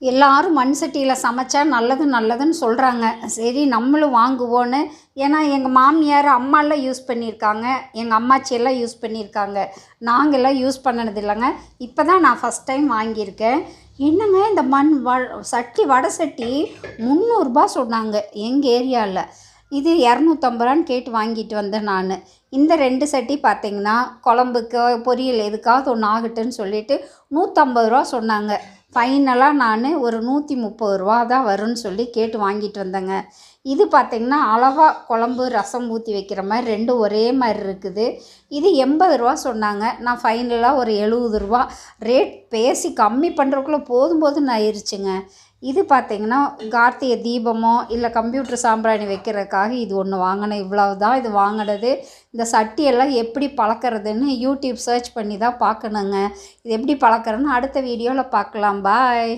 எல்லாரும் மண் சட்டியில் சமைச்சா நல்லதுன்னு சொல்கிறாங்க. சரி நம்மளும் வாங்குவோன்னு. ஏன்னா எங்கள் மாமியார் அம்மாலாம் யூஸ் பண்ணியிருக்காங்க, எங்கள் அம்மாச்சியெல்லாம் யூஸ் பண்ணியிருக்காங்க. நாங்கள்லாம் யூஸ் பண்ணது இல்லைங்க. இப்போ தான் நான் ஃபஸ்ட் டைம் வாங்கியிருக்கேன். என்னங்க இந்த மண் சட்டி வடை சட்டி ரூ. 300 சொன்னாங்க எங்கள் ஏரியாவில். இது 250 கேட்டு வாங்கிட்டு வந்தேன் நான். இந்த 2 சட்டி பார்த்திங்கன்னா குழம்புக்கு பொரியல் எதுக்காவது ஒன்று ஆகட்டுன்னு சொல்லிவிட்டு ரூ. 150 சொன்னாங்க. ஃபைனலாக நான் ஒரு ரூ. 130 தான் வரும்னு சொல்லி கேட்டு வாங்கிட்டு வந்தேங்க. இது பார்த்திங்கன்னா அளவாக குழம்பு ரசம் ஊற்றி வைக்கிற மாதிரி ரெண்டும் ஒரே மாதிரி இருக்குது. இது ரூ. 80 சொன்னாங்க. நான் ஃபைனலாக ஒரு ரூ. 70 ரேட் பேசி கம்மி பண்ணுறதுக்குள்ளே போதும்னு ஆயிடுச்சுங்க. இது பார்த்திங்கன்னா கார்த்திகை தீபமோ இல்லை கம்ப்யூட்டர் சாம்பிராணி வைக்கிறதுக்காக இது ஒன்று வாங்கினேன். இவ்வளவு தான் இது வாங்கினது. இந்த சட்டியெல்லாம் எப்படி பழக்கிறதுன்னு யூடியூப் சர்ச் பண்ணி தான் பார்க்கணுங்க. இது எப்படி பழக்கிறதுன்னு அடுத்த வீடியோவில் பார்க்கலாம். பாய்.